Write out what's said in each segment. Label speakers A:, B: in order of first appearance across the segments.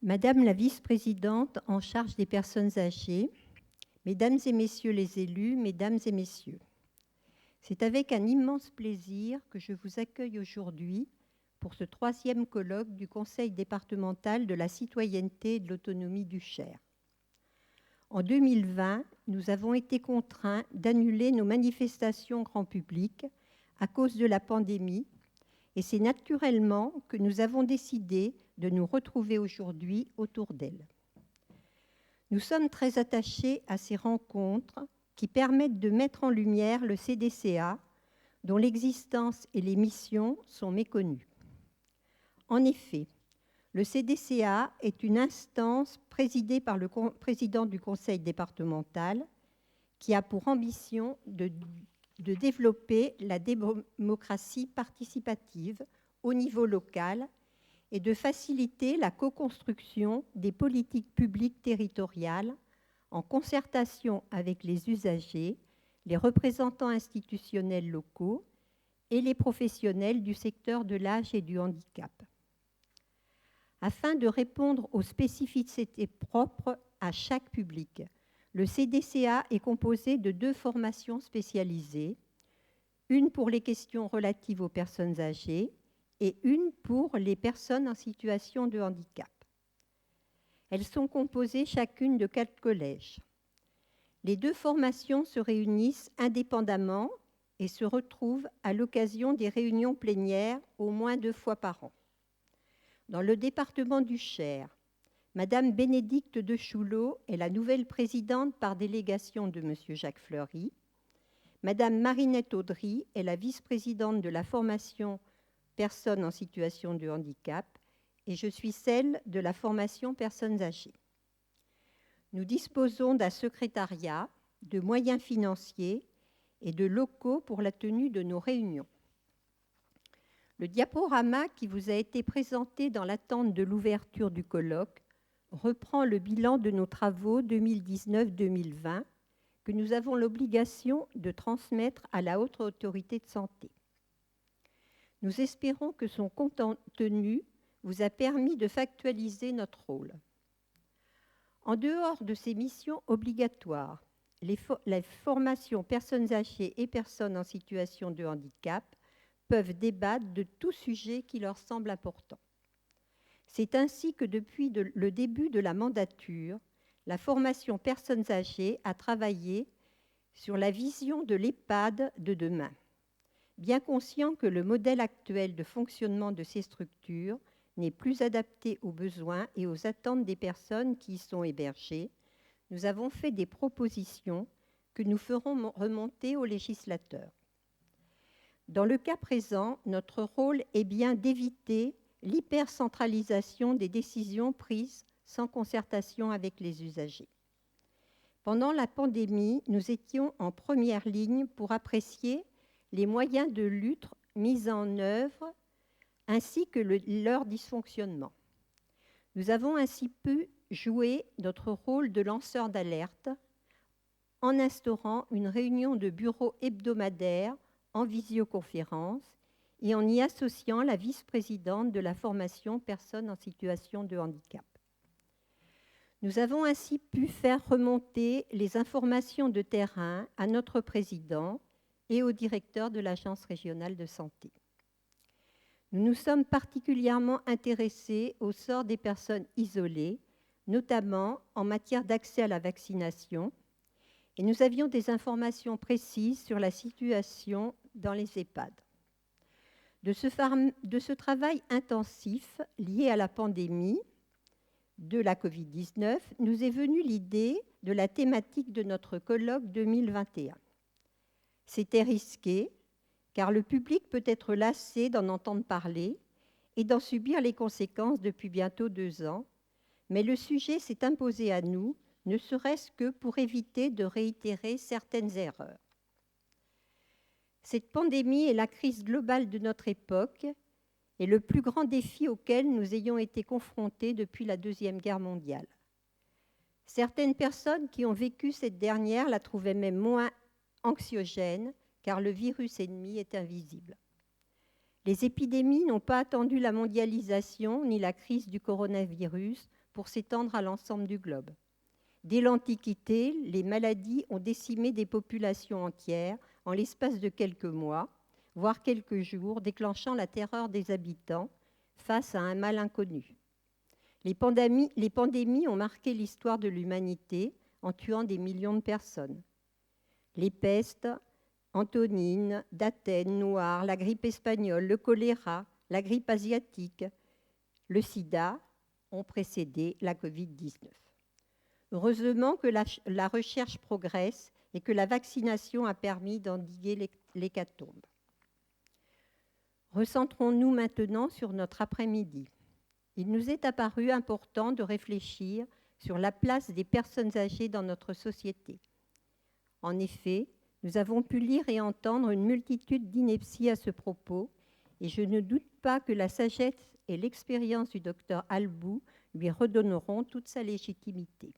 A: Madame la vice-présidente en charge des personnes âgées, Mesdames et Messieurs les élus, Mesdames et Messieurs, c'est avec un immense plaisir que je vous accueille aujourd'hui pour ce 3e colloque du Conseil départemental de la citoyenneté et de l'autonomie du Cher. En 2020, nous avons été contraints d'annuler nos manifestations grand public à cause de la pandémie et c'est naturellement que nous avons décidé de nous retrouver aujourd'hui autour d'elle. Nous sommes très attachés à ces rencontres qui permettent de mettre en lumière le CDCA, dont l'existence et les missions sont méconnues. En effet, le CDCA est une instance présidée par le président du conseil départemental qui a pour ambition de développer la démocratie participative au niveau local et de faciliter la co-construction des politiques publiques territoriales en concertation avec les usagers, les représentants institutionnels locaux et les professionnels du secteur de l'âge et du handicap. Afin de répondre aux spécificités propres à chaque public, le CDCA est composé de 2 formations spécialisées, une pour les questions relatives aux personnes âgées et une pour les personnes en situation de handicap. Elles sont composées chacune de 4 collèges. Les 2 formations se réunissent indépendamment et se retrouvent à l'occasion des réunions plénières au moins 2 fois par an. Dans le département du Cher, Madame Bénédicte de Choulot est la nouvelle présidente par délégation de Monsieur Jacques Fleury. Madame Marinette Audry est la vice-présidente de la formation personnes en situation de handicap et je suis celle de la formation personnes âgées. Nous disposons d'un secrétariat, de moyens financiers et de locaux pour la tenue de nos réunions. Le diaporama qui vous a été présenté dans l'attente de l'ouverture du colloque reprend le bilan de nos travaux 2019-2020 que nous avons l'obligation de transmettre à la Haute Autorité de Santé. Nous espérons que son contenu vous a permis de factualiser notre rôle. En dehors de ces missions obligatoires, les formations personnes âgées et personnes en situation de handicap peuvent débattre de tout sujet qui leur semble important. C'est ainsi que depuis le début de la mandature, la formation personnes âgées a travaillé sur la vision de l'EHPAD de demain. Bien conscient que le modèle actuel de fonctionnement de ces structures n'est plus adapté aux besoins et aux attentes des personnes qui y sont hébergées, nous avons fait des propositions que nous ferons remonter aux législateurs. Dans le cas présent, notre rôle est bien d'éviter l'hypercentralisation des décisions prises sans concertation avec les usagers. Pendant la pandémie, nous étions en première ligne pour apprécier les moyens de lutte mis en œuvre ainsi que leur dysfonctionnement. Nous avons ainsi pu jouer notre rôle de lanceur d'alerte en instaurant une réunion de bureau hebdomadaire en visioconférence et en y associant la vice-présidente de la formation personnes en situation de handicap. Nous avons ainsi pu faire remonter les informations de terrain à notre président et au directeur de l'Agence régionale de santé. Nous nous sommes particulièrement intéressés au sort des personnes isolées, notamment en matière d'accès à la vaccination, et nous avions des informations précises sur la situation dans les EHPAD. De ce travail intensif lié à la pandémie de la Covid-19, nous est venue l'idée de la thématique de notre colloque 2021. C'était risqué, car le public peut être lassé d'en entendre parler et d'en subir les conséquences depuis bientôt 2 ans, mais le sujet s'est imposé à nous, ne serait-ce que pour éviter de réitérer certaines erreurs. Cette pandémie est la crise globale de notre époque et le plus grand défi auquel nous ayons été confrontés depuis la Deuxième Guerre mondiale. Certaines personnes qui ont vécu cette dernière la trouvaient même moins anxiogène, car le virus ennemi est invisible. Les épidémies n'ont pas attendu la mondialisation ni la crise du coronavirus pour s'étendre à l'ensemble du globe. Dès l'Antiquité, les maladies ont décimé des populations entières en l'espace de quelques mois, voire quelques jours, déclenchant la terreur des habitants face à un mal inconnu. Les pandémies ont marqué l'histoire de l'humanité en tuant des millions de personnes. Les pestes, Antonine, d'Athènes, Noire, la grippe espagnole, le choléra, la grippe asiatique, le sida ont précédé la Covid-19. Heureusement que la recherche progresse et que la vaccination a permis d'endiguer l'hécatombe. Recentrons-nous maintenant sur notre après-midi. Il nous est apparu important de réfléchir sur la place des personnes âgées dans notre société. En effet, nous avons pu lire et entendre une multitude d'inepties à ce propos, et je ne doute pas que la sagesse et l'expérience du docteur Albou lui redonneront toute sa légitimité.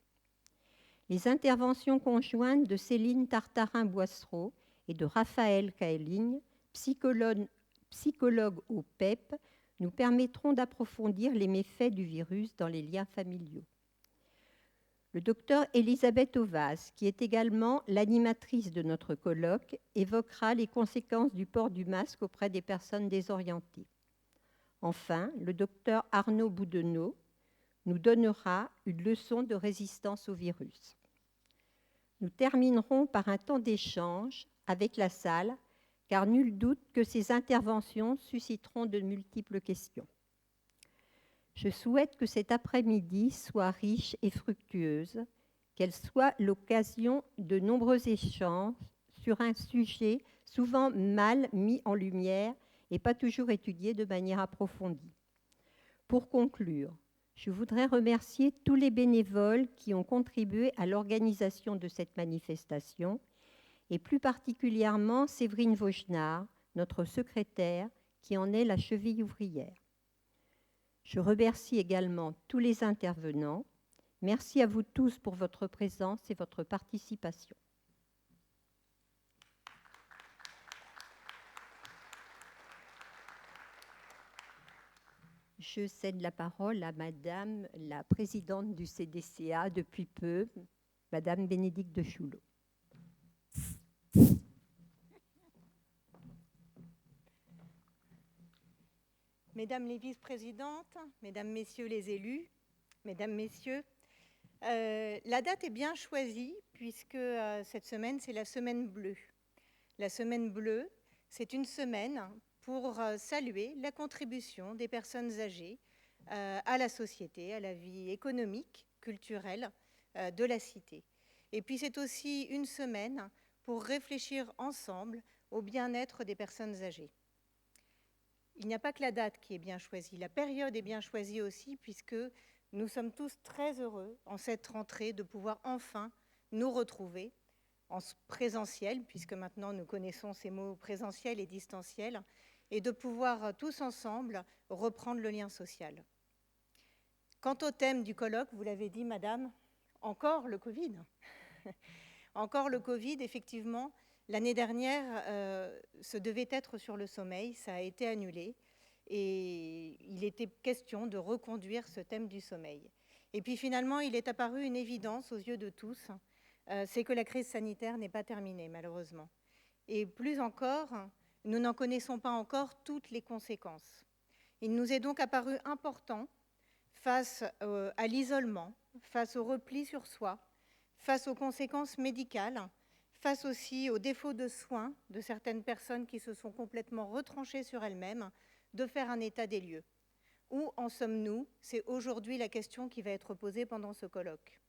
A: Les interventions conjointes de Céline Tartarin-Boissereau et de Raphaël Kaeling, psychologue au PEP, nous permettront d'approfondir les méfaits du virus dans les liens familiaux. Le docteur Elisabeth Ovaz, qui est également l'animatrice de notre colloque, évoquera les conséquences du port du masque auprès des personnes désorientées. Enfin, le docteur Arnaud Boudenow nous donnera une leçon de résistance au virus. Nous terminerons par un temps d'échange avec la salle, car nul doute que ces interventions susciteront de multiples questions. Je souhaite que cet après-midi soit riche et fructueuse, qu'elle soit l'occasion de nombreux échanges sur un sujet souvent mal mis en lumière et pas toujours étudié de manière approfondie. Pour conclure, je voudrais remercier tous les bénévoles qui ont contribué à l'organisation de cette manifestation et plus particulièrement Séverine Vaugenard, notre secrétaire, qui en est la cheville ouvrière. Je remercie également tous les intervenants. Merci à vous tous pour votre présence et votre participation. Je cède la parole à Madame la présidente du CDCA depuis peu, Madame Bénédicte de Choulot.
B: Mesdames les vice-présidentes, mesdames, messieurs les élus, mesdames, messieurs, la date est bien choisie puisque cette semaine, c'est la semaine bleue. La semaine bleue, c'est une semaine pour saluer la contribution des personnes âgées à la société, à la vie économique, culturelle de la cité. Et puis c'est aussi une semaine pour réfléchir ensemble au bien-être des personnes âgées. Il n'y a pas que la date qui est bien choisie, la période est bien choisie aussi puisque nous sommes tous très heureux en cette rentrée de pouvoir enfin nous retrouver en présentiel, puisque maintenant nous connaissons ces mots présentiel et distanciel, et de pouvoir tous ensemble reprendre le lien social. Quant au thème du colloque, vous l'avez dit, madame, encore le Covid. Encore le Covid, effectivement. L'année dernière, ce devait être sur le sommeil, ça a été annulé et il était question de reconduire ce thème du sommeil. Et puis finalement, il est apparu une évidence aux yeux de tous, c'est que la crise sanitaire n'est pas terminée, malheureusement. Et plus encore, nous n'en connaissons pas encore toutes les conséquences. Il nous est donc apparu important, face à l'isolement, face au repli sur soi, face aux conséquences médicales, face aussi aux défauts de soins de certaines personnes qui se sont complètement retranchées sur elles-mêmes, de faire un état des lieux. Où en sommes-nous? C'est aujourd'hui la question qui va être posée pendant ce colloque.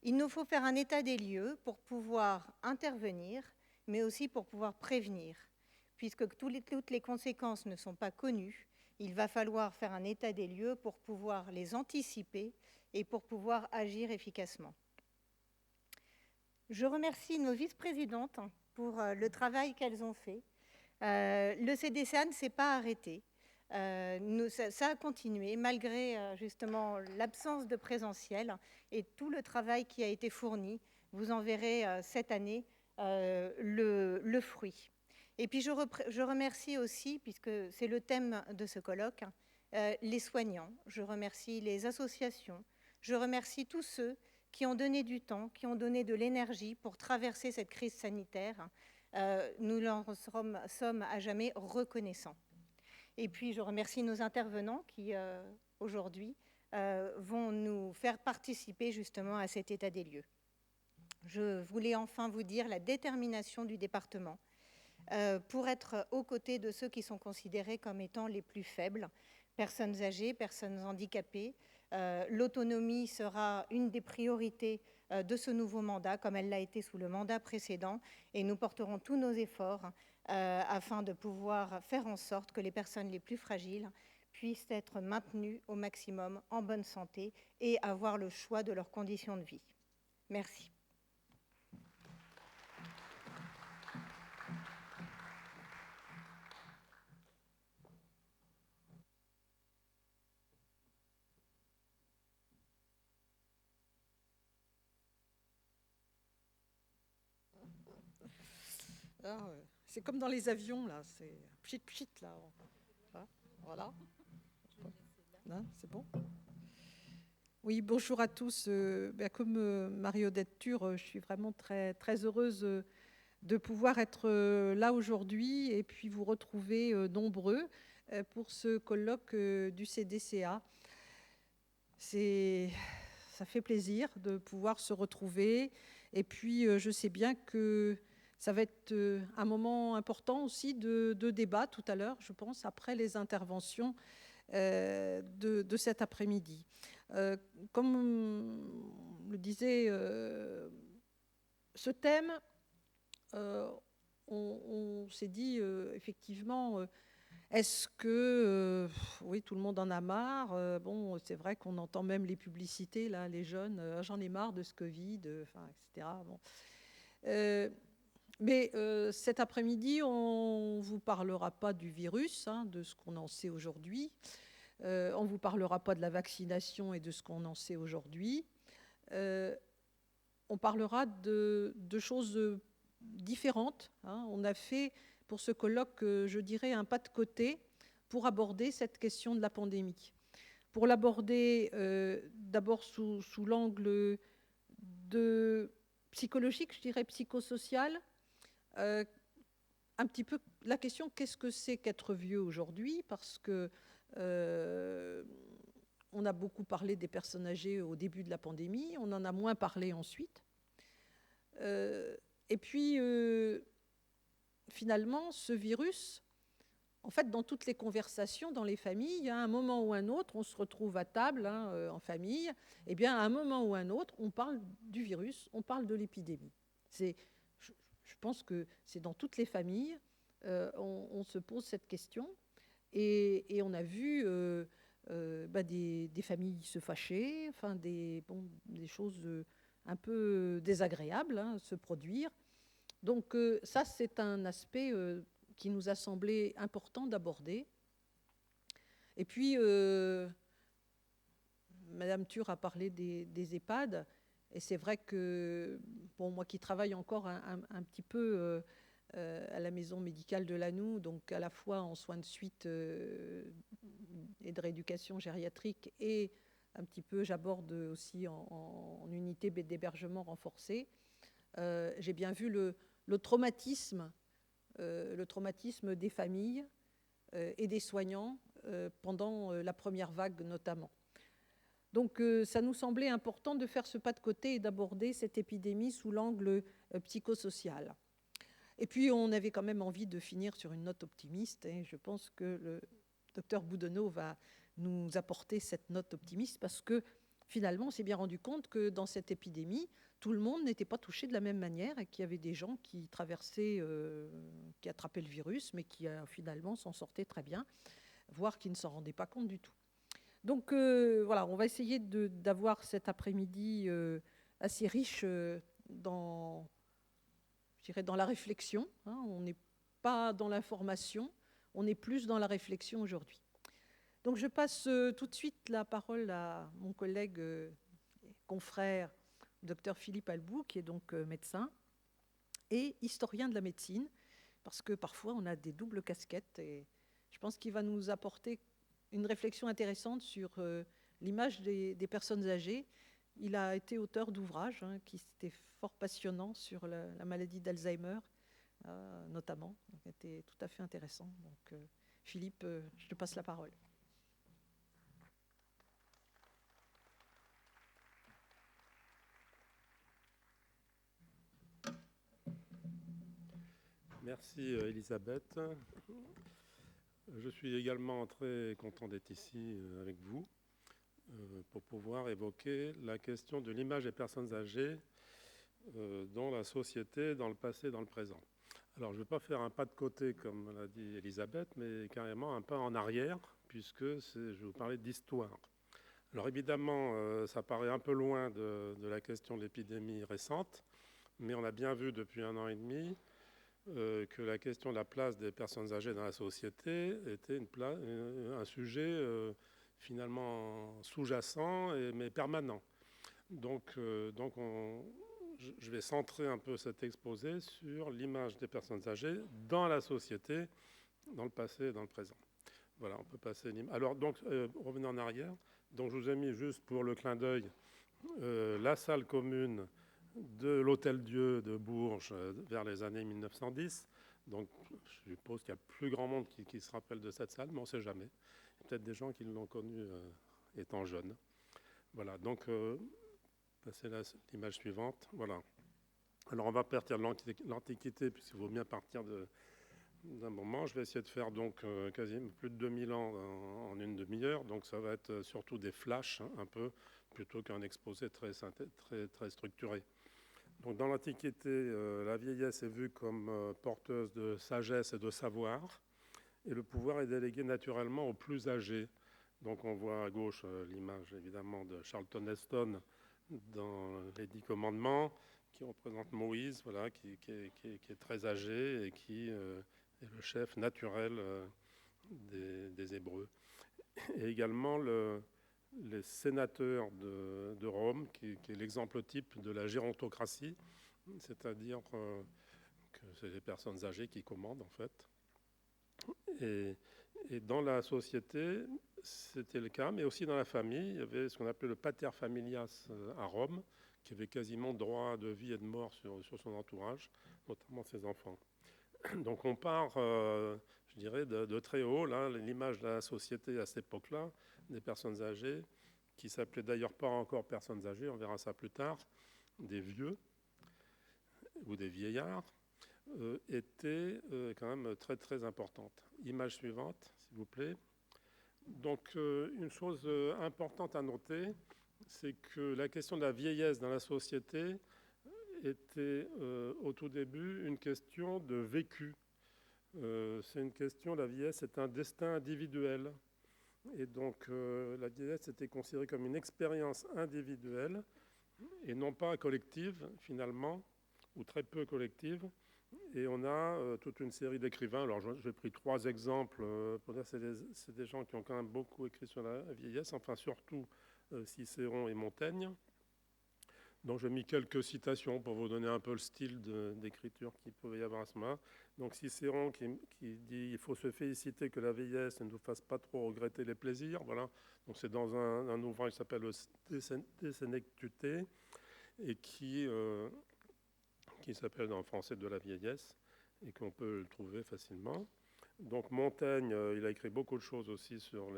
B: Il nous faut faire un état des lieux pour pouvoir intervenir, mais aussi pour pouvoir prévenir. Puisque toutes les conséquences ne sont pas connues, il va falloir faire un état des lieux pour pouvoir les anticiper et pour pouvoir agir efficacement. Je remercie nos vice-présidentes pour le travail qu'elles ont fait. Le CDCA ne s'est pas arrêté. Ça a continué malgré justement l'absence de présentiel et tout le travail qui a été fourni. Vous en verrez cette année le fruit. Et puis je remercie aussi, puisque c'est le thème de ce colloque, les soignants, je remercie les associations, je remercie tous ceux qui ont donné du temps, qui ont donné de l'énergie pour traverser cette crise sanitaire. Nous leur sommes à jamais reconnaissants. Et puis, je remercie nos intervenants qui, aujourd'hui, vont nous faire participer justement à cet état des lieux. Je voulais enfin vous dire la détermination du département pour être aux côtés de ceux qui sont considérés comme étant les plus faibles, personnes âgées, personnes handicapées. L'autonomie sera une des priorités de ce nouveau mandat, comme elle l'a été sous le mandat précédent, et nous porterons tous nos efforts afin de pouvoir faire en sorte que les personnes les plus fragiles puissent être maintenues au maximum en bonne santé et avoir le choix de leurs conditions de vie. Merci.
C: C'est comme dans les avions, là, c'est pchit pchit, là. Voilà. Là, c'est bon. Oui, bonjour à tous. Comme Marie-Odette Thur, je suis vraiment très, très heureuse de pouvoir être là aujourd'hui et puis vous retrouver nombreux pour ce colloque du CDCA. Ça fait plaisir de pouvoir se retrouver. Et puis, je sais bien que ça va être un moment important aussi de débat tout à l'heure, je pense, après les interventions de cet après-midi. Comme le disait ce thème, on s'est dit effectivement, est-ce que, oui, tout le monde en a marre. Bon, c'est vrai qu'on entend même les publicités, là, les jeunes, j'en ai marre de ce Covid, etc. Bon. Mais cet après-midi, on ne vous parlera pas du virus, de ce qu'on en sait aujourd'hui. On ne vous parlera pas de la vaccination et de ce qu'on en sait aujourd'hui. On parlera de choses différentes. On a fait, pour ce colloque, je dirais, un pas de côté pour aborder cette question de la pandémie. Pour l'aborder d'abord sous l'angle psychologique, je dirais psychosocial, un petit peu la question qu'est-ce que c'est qu'être vieux aujourd'hui, parce que on a beaucoup parlé des personnes âgées au début de la pandémie, on en a moins parlé ensuite. Et puis, finalement, ce virus, en fait, dans toutes les conversations, dans les familles, il y a un moment ou un autre, on se retrouve à table en famille, et bien à un moment ou un autre, on parle du virus, on parle de l'épidémie. Je pense que c'est dans toutes les familles, on se pose cette question, et on a vu des familles se fâcher, des choses un peu désagréables se produire. Donc ça, c'est un aspect qui nous a semblé important d'aborder. Et puis, Madame Thur a parlé des EHPAD, et c'est vrai que, moi qui travaille encore un petit peu à la maison médicale de Lannou, donc à la fois en soins de suite et de rééducation gériatrique, et un petit peu, j'aborde aussi en unité d'hébergement renforcée, j'ai bien vu le traumatisme des familles et des soignants pendant la première vague notamment. Donc ça nous semblait important de faire ce pas de côté et d'aborder cette épidémie sous l'angle psychosocial. Et puis on avait quand même envie de finir sur une note optimiste, et je pense que le docteur Boudonneau va nous apporter cette note optimiste, parce que finalement on s'est bien rendu compte que dans cette épidémie, tout le monde n'était pas touché de la même manière, et qu'il y avait des gens qui traversaient, qui attrapaient le virus, mais qui finalement s'en sortaient très bien, voire qui ne s'en rendaient pas compte du tout. Donc voilà, on va essayer d'avoir cet après-midi assez riche dans la réflexion. On n'est pas dans l'information, on est plus dans la réflexion aujourd'hui. Donc je passe tout de suite la parole à mon collègue confrère, docteur Philippe Albou, qui est donc médecin et historien de la médecine, parce que parfois on a des doubles casquettes, et je pense qu'il va nous apporter une réflexion intéressante sur l'image des personnes âgées. Il a été auteur d'ouvrages qui étaient fort passionnants sur la maladie d'Alzheimer, notamment. Donc, c'était tout à fait intéressant. Donc, Philippe, je te passe la parole.
D: Merci Elisabeth. Je suis également très content d'être ici avec vous pour pouvoir évoquer la question de l'image des personnes âgées dans la société, dans le passé, dans le présent. Alors je ne vais pas faire un pas de côté comme l'a dit Elisabeth, mais carrément un pas en arrière, puisque je vais vous parler d'histoire. Alors évidemment, ça paraît un peu loin de la question de l'épidémie récente, mais on a bien vu depuis 1 an et demi que la question de la place des personnes âgées dans la société était un sujet finalement sous-jacent mais permanent. Donc je vais centrer un peu cet exposé sur l'image des personnes âgées dans la société, dans le passé et dans le présent. Voilà, on peut passer l'image. Alors donc, revenons en arrière. Donc je vous ai mis juste pour le clin d'œil la salle commune de l'Hôtel-Dieu de Bourges vers les années 1910. Donc, je suppose qu'il y a plus grand monde qui se rappelle de cette salle, mais on ne sait jamais. Il y a peut-être des gens qui l'ont connue étant jeunes. Voilà, donc, passez l'image suivante. Voilà. Alors, on va partir de l'Antiquité, puisqu'il vaut bien partir d'un moment. Je vais essayer de faire donc quasiment plus de 2000 ans en une demi-heure. Donc, ça va être surtout des flashs, un peu, plutôt qu'un exposé très structuré. Donc, dans l'Antiquité, la vieillesse est vue comme porteuse de sagesse et de savoir, et le pouvoir est délégué naturellement aux plus âgés. Donc on voit à gauche l'image évidemment de Charlton Heston dans les 10 commandements, qui représente Moïse, voilà, qui est très âgé et qui est le chef naturel des Hébreux. Et également les sénateurs de Rome, qui est l'exemple type de la gérontocratie, c'est-à-dire que c'est les personnes âgées qui commandent en fait. Et dans la société, c'était le cas, mais aussi dans la famille, il y avait ce qu'on appelait le pater familias à Rome, qui avait quasiment droit de vie et de mort sur son entourage, notamment ses enfants. Donc on part, je dirais, de très haut, là, l'image de la société à cette époque-là, des personnes âgées, qui s'appelaient d'ailleurs pas encore personnes âgées, on verra ça plus tard, des vieux ou des vieillards, était quand même très très importante. Image suivante, s'il vous plaît. Donc une chose importante à noter, c'est que la question de la vieillesse dans la société était au tout début une question de vécu. C'est une question, la vieillesse est un destin individuel. Et donc la vieillesse était considérée comme une expérience individuelle et non pas collective finalement, ou très peu collective. Et on a toute une série d'écrivains. Alors j'ai pris 3 exemples pour dire que c'est des gens qui ont quand même beaucoup écrit sur la vieillesse, enfin surtout Cicéron et Montaigne. Donc j'ai mis quelques citations pour vous donner un peu le style d'écriture qu'il pouvait y avoir à ce moment-là. Donc Cicéron qui dit « Il faut se féliciter que la vieillesse ne nous fasse pas trop regretter les plaisirs ». Voilà. Donc c'est dans un ouvrage qui s'appelle De Senectute et qui s'appelle en français De la vieillesse et qu'on peut le trouver facilement. Donc Montaigne, il a écrit beaucoup de choses aussi sur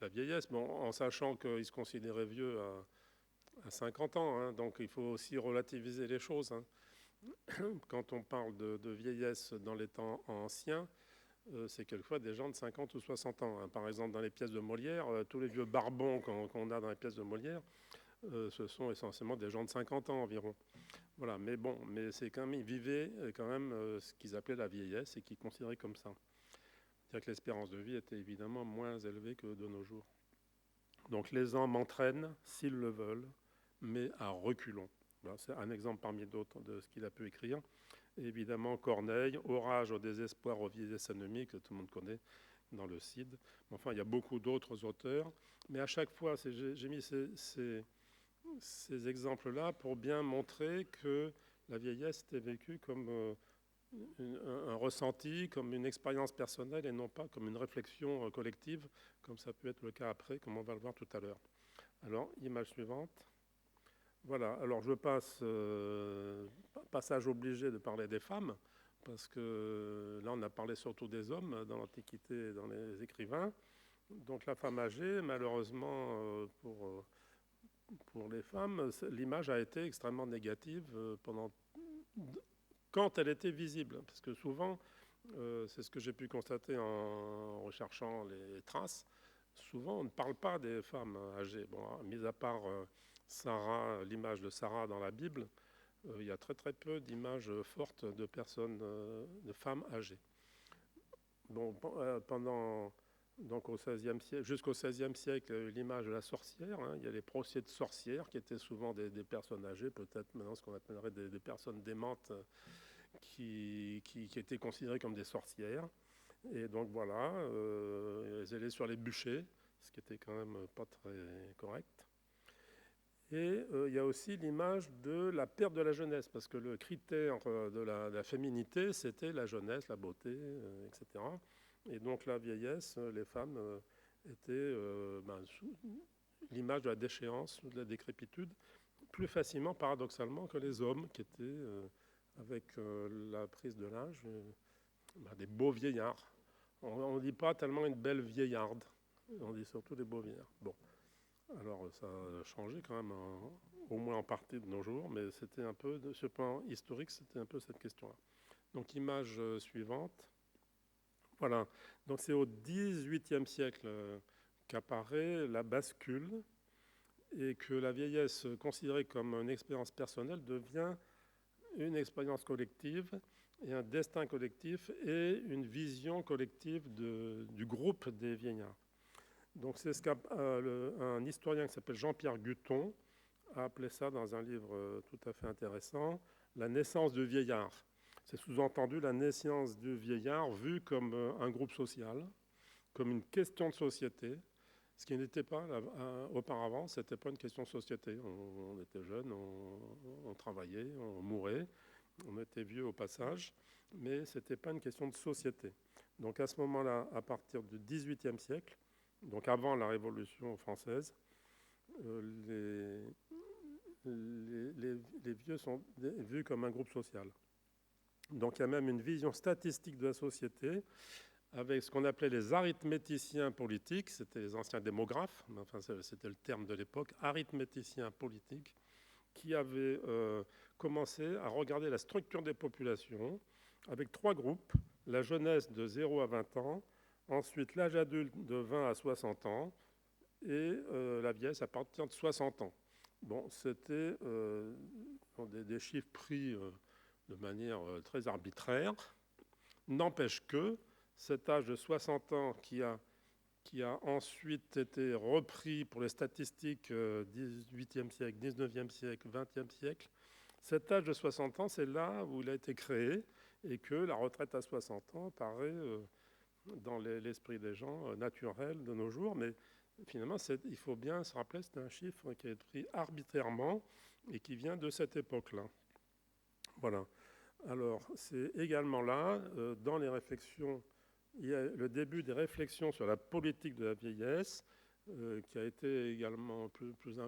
D: la vieillesse, bon, en sachant qu'il se considérait vieux à 50 ans, hein, donc il faut aussi relativiser les choses. Hein. Quand on parle de vieillesse dans les temps anciens, c'est quelquefois des gens de 50 ou 60 ans. Hein. Par exemple, dans les pièces de Molière, tous les vieux barbons qu'on a dans les pièces de Molière, ce sont essentiellement des gens de 50 ans environ. Voilà, mais bon, mais c'est quand même, ils vivaient quand même ce qu'ils appelaient la vieillesse et qu'ils considéraient comme ça. C'est-à-dire que l'espérance de vie était évidemment moins élevée que de nos jours. Donc les hommes entraînent, s'ils le veulent, mais à reculons. Voilà, c'est un exemple parmi d'autres de ce qu'il a pu écrire. Et évidemment, Corneille, Orage au désespoir, aux vieillesses ennemies, que tout le monde connaît dans le Cid. Enfin, il y a beaucoup d'autres auteurs. Mais à chaque fois, j'ai mis ces exemples-là pour bien montrer que la vieillesse était vécue comme un ressenti, comme une expérience personnelle et non pas comme une réflexion collective, comme ça peut être le cas après, comme on va le voir tout à l'heure. Alors, image suivante. Voilà, alors je passe, passage obligé de parler des femmes, parce que là on a parlé surtout des hommes dans l'Antiquité et dans les écrivains. Donc la femme âgée, malheureusement pour les femmes, l'image a été extrêmement négative quand elle était visible. Parce que souvent, c'est ce que j'ai pu constater en recherchant les traces, souvent on ne parle pas des femmes âgées. Bon, mis à part Sarah, l'image de Sarah dans la Bible, il y a très très peu d'images fortes de personnes, de femmes âgées. Bon, pendant donc au XVIe siècle, jusqu'au XVIe siècle, l'image de la sorcière. Il y a les procès de sorcières qui étaient souvent des personnes âgées, peut-être maintenant ce qu'on appellerait des personnes démentes qui étaient considérées comme des sorcières. Et donc voilà, elles allaient sur les bûchers, ce qui était quand même pas très correct. Et il y a aussi l'image de la perte de la jeunesse, parce que le critère de la féminité, c'était la jeunesse, la beauté, etc. Et donc la vieillesse, les femmes étaient sous l'image de la déchéance, de la décrépitude, plus facilement, paradoxalement, que les hommes qui étaient, avec la prise de l'âge, des beaux vieillards. On ne dit pas tellement une belle vieillarde, on dit surtout des beaux vieillards. Bon. Alors ça a changé quand même, au moins en partie de nos jours, mais c'était un peu, de ce plan historique, c'était un peu cette question-là. Donc image suivante. Voilà, donc c'est au XVIIIe siècle qu'apparaît la bascule et que la vieillesse, considérée comme une expérience personnelle, devient une expérience collective et un destin collectif et une vision collective du groupe des vieillards. Donc c'est ce qu'un historien qui s'appelle Jean-Pierre Guthon a appelé ça dans un livre tout à fait intéressant, la naissance du vieillard. C'est sous-entendu la naissance du vieillard vu comme un groupe social, comme une question de société, ce qui n'était pas auparavant, ce n'était pas une question de société. On était jeunes, on travaillait, on mourait, on était vieux au passage, mais ce n'était pas une question de société. Donc à ce moment-là, à partir du XVIIIe siècle, donc avant la Révolution française, les vieux sont vus comme un groupe social. Donc il y a même une vision statistique de la société avec ce qu'on appelait les arithméticiens politiques, c'était les anciens démographes, enfin c'était le terme de l'époque, arithméticiens politiques, qui avaient commencé à regarder la structure des populations avec 3 groupes, la jeunesse de 0 à 20 ans, ensuite l'âge adulte de 20 à 60 ans et la vieillesse à partir de 60 ans. Bon, c'était des chiffres pris de manière très arbitraire. N'empêche que cet âge de 60 ans qui a ensuite été repris pour les statistiques 18e siècle, 19e siècle, 20e siècle, cet âge de 60 ans, c'est là où il a été créé et que la retraite à 60 ans paraît dans l'esprit des gens naturel de nos jours, mais finalement, il faut bien se rappeler, c'est un chiffre qui a été pris arbitrairement et qui vient de cette époque-là. Voilà. Alors, c'est également là, dans les réflexions, il y a le début des réflexions sur la politique de la vieillesse, qui a été également,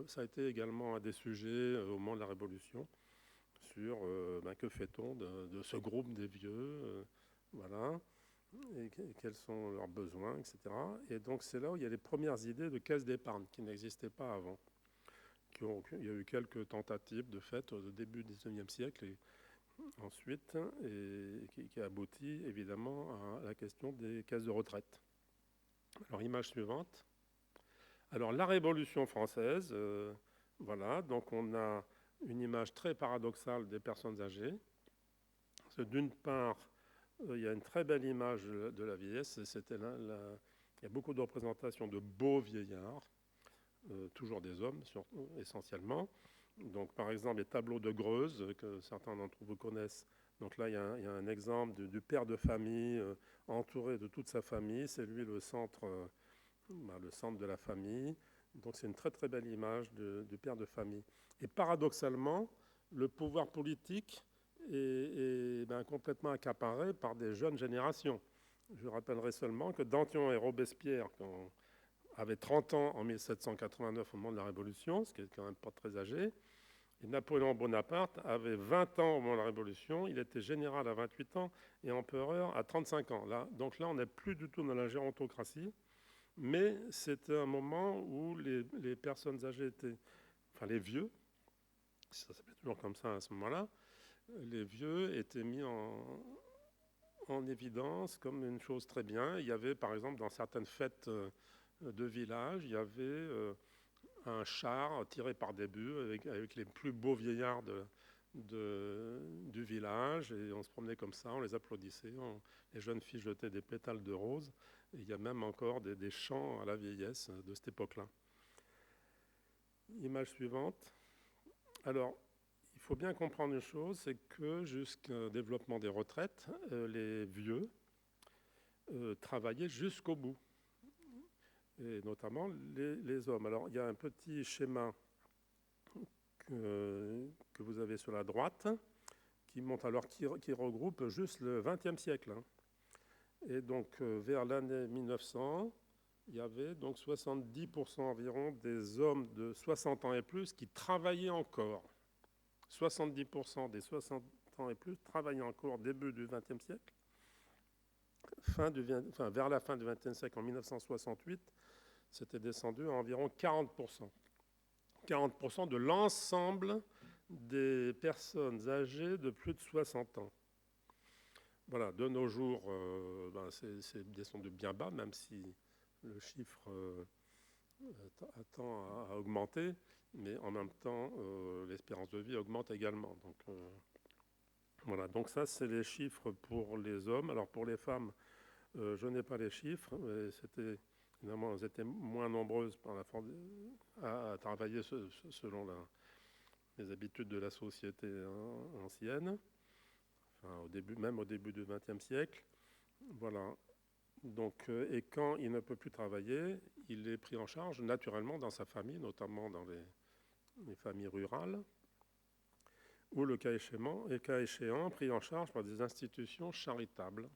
D: ça a été également un des sujets au moment de la Révolution, sur que fait-on de ce groupe des vieux, voilà, et quels sont leurs besoins, etc. Et donc, c'est là où il y a les premières idées de caisse d'épargne qui n'existaient pas avant. Il y a eu quelques tentatives de fait au début du XIXe siècle, et ensuite, et qui aboutit évidemment à la question des caisses de retraite. Alors, image suivante. Alors, la Révolution française, voilà, donc on a une image très paradoxale des personnes âgées. D'une part, il y a une très belle image de la vieillesse. Il y a beaucoup de représentations de beaux vieillards, toujours des hommes essentiellement. Donc, par exemple, les tableaux de Greuze, que certains d'entre vous connaissent. Donc là, il y a un exemple du père de famille entouré de toute sa famille. C'est lui le centre de la famille. Donc c'est une très très belle image du père de famille. Et paradoxalement, le pouvoir politique complètement accaparé par des jeunes générations. Je rappellerai seulement que Danton et Robespierre avaient 30 ans en 1789 au moment de la Révolution, ce qui est quand même pas très âgé. Et Napoléon Bonaparte avait 20 ans au moment de la Révolution, il était général à 28 ans et empereur à 35 ans. Donc là, on n'est plus du tout dans la gérontocratie, mais c'était un moment où les personnes âgées étaient, enfin les vieux, ça s'appelait toujours comme ça à ce moment-là, les vieux étaient mis en évidence comme une chose très bien. Il y avait par exemple dans certaines fêtes de village, il y avait un char tiré par des bœufs avec les plus beaux vieillards du village, et on se promenait comme ça, on les applaudissait, les jeunes filles jetaient des pétales de rose, et il y a même encore des chants à la vieillesse de cette époque-là. Image suivante. Alors, il faut bien comprendre une chose, c'est que jusqu'au développement des retraites, les vieux travaillaient jusqu'au bout, et notamment les hommes. Alors, il y a un petit schéma que vous avez sur la droite, qui montre alors qui regroupe juste le XXe siècle. Et donc, vers l'année 1900, il y avait donc 70% environ des hommes de 60 ans et plus qui travaillaient encore. 70% des 60 ans et plus travaillaient encore au début du XXe siècle. Vers la fin du XXe siècle, en 1968, c'était descendu à environ 40%. 40% de l'ensemble des personnes âgées de plus de 60 ans. Voilà, de nos jours, c'est descendu bien bas, même si le chiffre tend à augmenter, mais en même temps, l'espérance de vie augmente également. Donc, voilà, donc ça, c'est les chiffres pour les hommes. Alors, pour les femmes, je n'ai pas les chiffres, mais évidemment, elles étaient moins nombreuses à travailler selon les habitudes de la société ancienne, enfin, même au début du XXe siècle. Voilà. Donc, et quand il ne peut plus travailler, il est pris en charge naturellement dans sa famille, notamment dans les familles rurales, ou le cas échéant, pris en charge par des institutions charitables.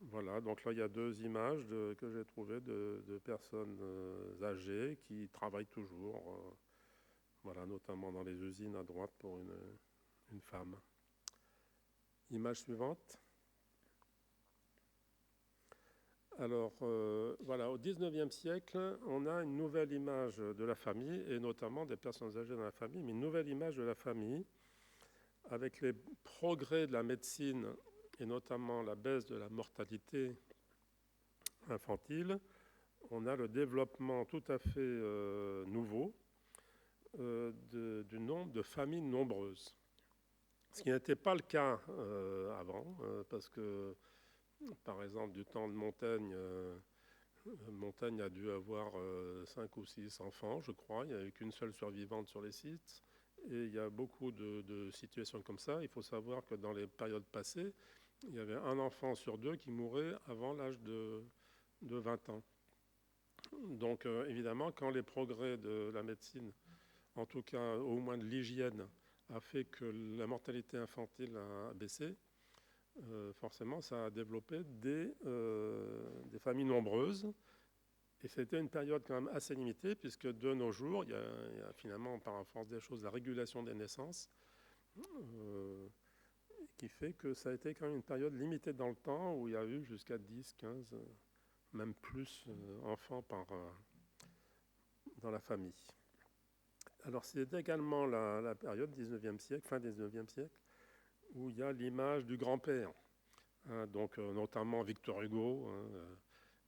D: Voilà, donc là il y a deux images que j'ai trouvées de personnes âgées qui travaillent toujours, voilà, notamment dans les usines à droite pour une femme. Image suivante. Alors voilà, au XIXe siècle, on a une nouvelle image de la famille, et notamment des personnes âgées dans la famille, mais une nouvelle image de la famille, avec les progrès de la médecine, et notamment la baisse de la mortalité infantile. On a le développement tout à fait nouveau du nombre de familles nombreuses. Ce qui n'était pas le cas avant, parce que, par exemple, du temps de Montaigne, Montaigne a dû avoir 5 ou 6 enfants, je crois. Il n'y avait qu'une seule survivante sur les sites. Et il y a beaucoup de situations comme ça. Il faut savoir que dans les périodes passées, il y avait un enfant sur deux qui mourait avant l'âge de 20 ans. Donc évidemment, quand les progrès de la médecine, en tout cas au moins de l'hygiène, a fait que la mortalité infantile a baissé, forcément ça a développé des familles nombreuses. Et c'était une période quand même assez limitée, puisque de nos jours, il y a finalement, par la force des choses, la régulation des naissances, qui fait que ça a été quand même une période limitée dans le temps, où il y a eu jusqu'à 10, 15, même plus enfants dans la famille. Alors c'est également la période 19e siècle, fin 19e siècle, où il y a l'image du grand-père, hein, donc notamment Victor Hugo,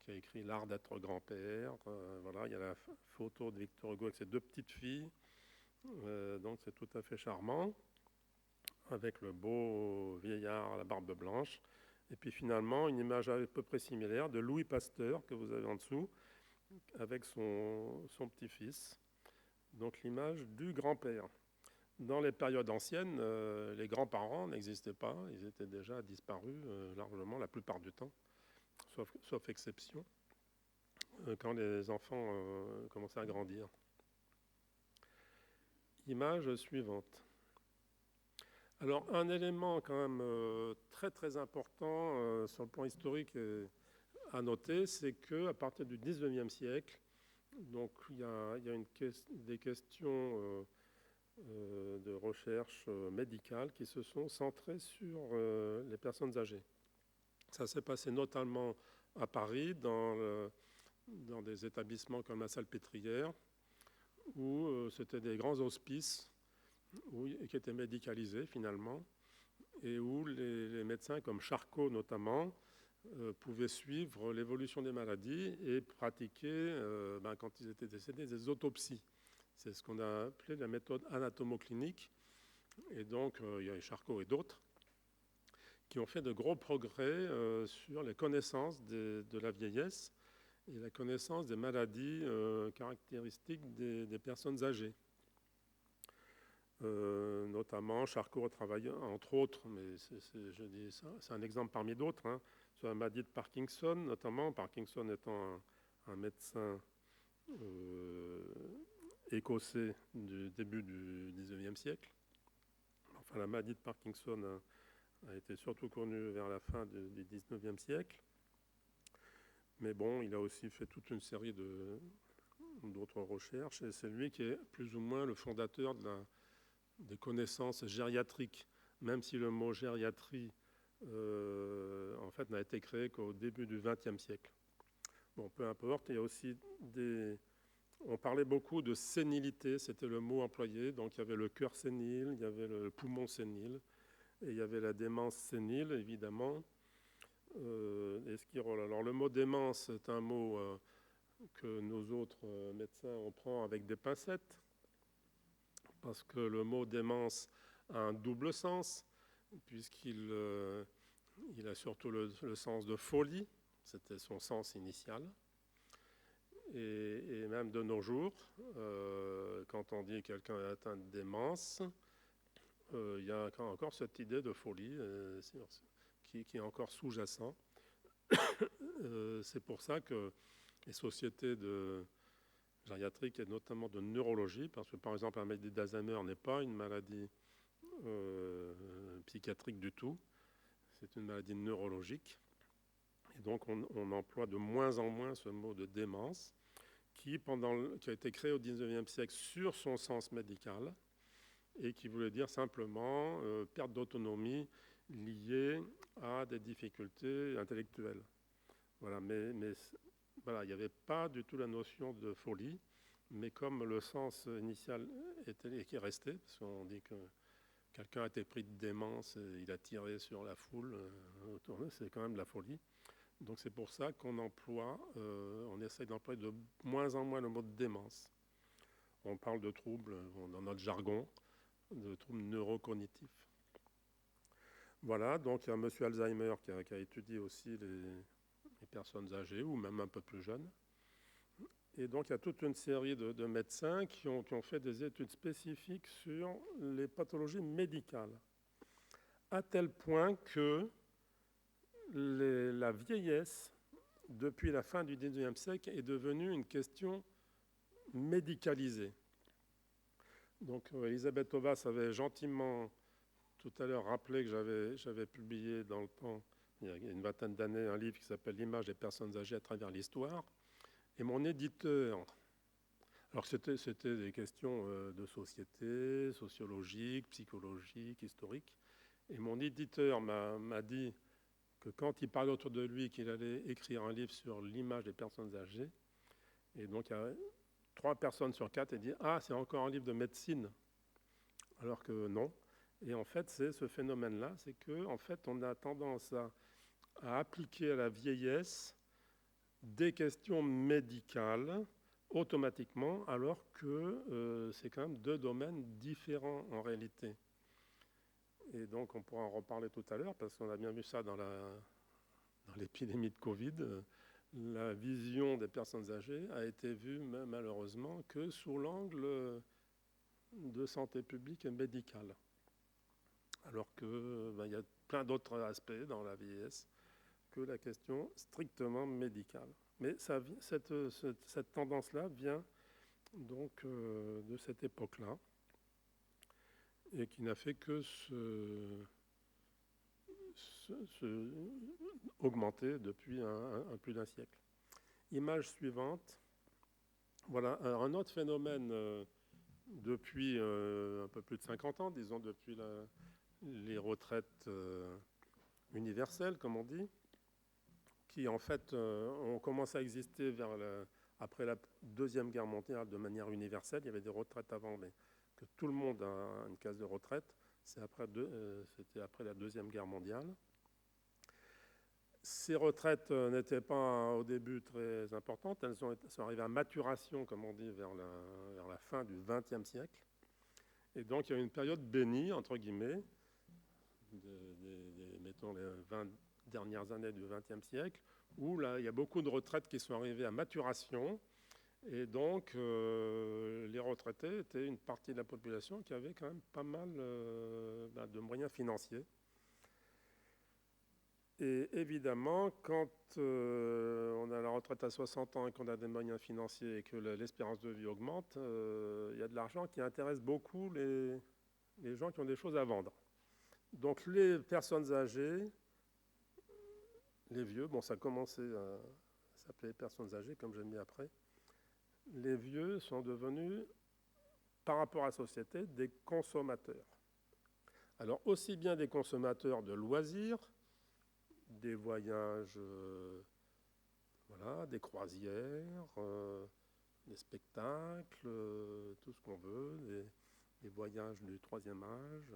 D: qui a écrit L'art d'être grand-père. Voilà, il y a la photo de Victor Hugo avec ses deux petites filles, donc c'est tout à fait charmant, avec le beau vieillard à la barbe blanche. Et puis finalement, une image à peu près similaire de Louis Pasteur, que vous avez en dessous, avec son petit-fils. Donc l'image du grand-père. Dans les périodes anciennes, les grands-parents n'existaient pas, ils étaient déjà disparus largement la plupart du temps, sauf exception, quand les enfants commençaient à grandir. Image suivante. Alors, un élément quand même très très important sur le plan historique à noter, c'est qu'à partir du 19e siècle, donc il y a des questions de recherche médicale qui se sont centrées sur les personnes âgées. Ça s'est passé notamment à Paris, dans des établissements comme la Salpêtrière, où c'était des grands hospices qui étaient médicalisés finalement, et où les médecins comme Charcot notamment pouvaient suivre l'évolution des maladies et pratiquer, quand ils étaient décédés, des autopsies. C'est ce qu'on a appelé la méthode anatomoclinique. Et donc, il y a Charcot et d'autres qui ont fait de gros progrès sur les connaissances de la vieillesse et la connaissance des maladies caractéristiques des personnes âgées. Notamment, Charcot a travaillé, entre autres, mais c'est un exemple parmi d'autres, hein, sur la maladie de Parkinson, notamment, Parkinson étant un médecin écossais du début du 19e siècle. Enfin, la maladie de Parkinson a été surtout connue vers la fin du 19e siècle. Mais bon, il a aussi fait toute une série d'autres recherches, et c'est lui qui est plus ou moins le fondateur des connaissances gériatriques, même si le mot gériatrie en fait n'a été créé qu'au début du XXe siècle. Bon, peu importe, il y a aussi on parlait beaucoup de sénilité, c'était le mot employé, donc il y avait le cœur sénile, il y avait le poumon sénile, et il y avait la démence sénile, évidemment. Alors le mot démence est un mot que nos autres médecins on prend avec des pincettes, parce que le mot démence a un double sens, puisqu'il a surtout le sens de folie, c'était son sens initial. Et même de nos jours, quand on dit que quelqu'un est atteint de démence, il y a encore cette idée de folie qui est encore sous-jacent. C'est pour ça que les sociétés gériatriques et notamment de neurologie, parce que par exemple la maladie d'Alzheimer n'est pas une maladie psychiatrique du tout, c'est une maladie neurologique. Et donc on emploie de moins en moins ce mot de démence qui a été créé au 19e siècle sur son sens médical et qui voulait dire simplement perte d'autonomie liée à des difficultés intellectuelles. Voilà, mais voilà, il n'y avait pas du tout la notion de folie, mais comme le sens initial qui est resté, parce qu'on dit que quelqu'un a été pris de démence, il a tiré sur la foule autour d'eux, c'est quand même de la folie. Donc c'est pour ça qu'on on essaye d'employer de moins en moins le mot de démence. On parle de troubles, dans notre jargon, de troubles neurocognitifs. Voilà, donc il y a M. Alzheimer qui a étudié aussi les personnes âgées ou même un peu plus jeunes. Et donc il y a toute une série de médecins qui ont fait des études spécifiques sur les pathologies médicales, à tel point que la vieillesse, depuis la fin du XIXe siècle, est devenue une question médicalisée. Donc Elisabeth Ovas avait gentiment tout à l'heure rappelé que j'avais publié dans le temps, il y a une vingtaine d'années, un livre qui s'appelle « L'image des personnes âgées à travers l'histoire ». Et mon éditeur, alors c'était des questions de société, sociologiques, psychologiques, historiques, et mon éditeur m'a dit que quand il parlait autour de lui qu'il allait écrire un livre sur l'image des personnes âgées, et donc il y a 3 personnes sur 4 qui disent « Ah, c'est encore un livre de médecine », alors que non. Et en fait, c'est ce phénomène-là, c'est qu'en fait, on a tendance à appliquer à la vieillesse des questions médicales automatiquement, alors que c'est quand même 2 domaines différents en réalité. Et donc, on pourra en reparler tout à l'heure, parce qu'on a bien vu ça dans l'épidémie de Covid. La vision des personnes âgées a été vue malheureusement que sous l'angle de santé publique et médicale. Alors qu'il y a plein d'autres aspects dans la vieillesse que la question strictement médicale. Mais cette tendance-là vient donc de cette époque-là. et qui n'a fait que augmenter depuis plus d'un siècle. Image suivante. Voilà un autre phénomène depuis un peu plus de 50 ans, disons depuis les retraites universelles, comme on dit, qui en fait ont commencé à exister après la Deuxième Guerre mondiale de manière universelle. Il y avait des retraites avant, mais que tout le monde a une case de retraite. C'était après la Deuxième Guerre mondiale. Ces retraites n'étaient pas au début très importantes. Elles sont arrivées à maturation, comme on dit, vers la fin du XXe siècle. Et donc, il y a eu une période bénie, entre guillemets, mettons les 20 dernières années du XXe siècle, où là, il y a beaucoup de retraites qui sont arrivées à maturation. Et donc, les retraités étaient une partie de la population qui avait quand même pas mal de moyens financiers. Et évidemment, quand on a la retraite à 60 ans et qu'on a des moyens financiers et que l'espérance de vie augmente, il y a de l'argent qui intéresse beaucoup les gens qui ont des choses à vendre. Donc les personnes âgées, les vieux, bon ça a commencé à s'appeler personnes âgées, comme j'ai mis après, les vieux sont devenus, par rapport à la société, des consommateurs. Alors aussi bien des consommateurs de loisirs, des voyages, voilà, des croisières, des spectacles, tout ce qu'on veut, des voyages du troisième âge.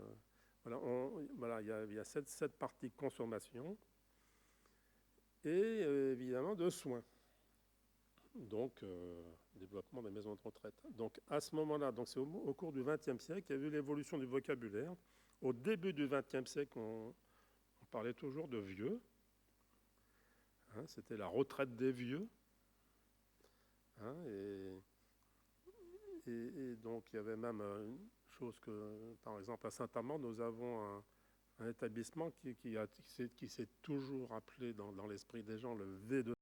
D: Voilà, il y a cette partie consommation et évidemment de soins. Donc, développement des maisons de retraite. Donc, à ce moment-là, donc c'est au cours du XXe siècle, il y a eu l'évolution du vocabulaire. Au début du XXe siècle, on parlait toujours de vieux. Hein, c'était la retraite des vieux. Hein, et donc, il y avait même une chose que, par exemple, à Saint-Amand, nous avons un établissement qui s'est toujours appelé dans l'esprit des gens le V2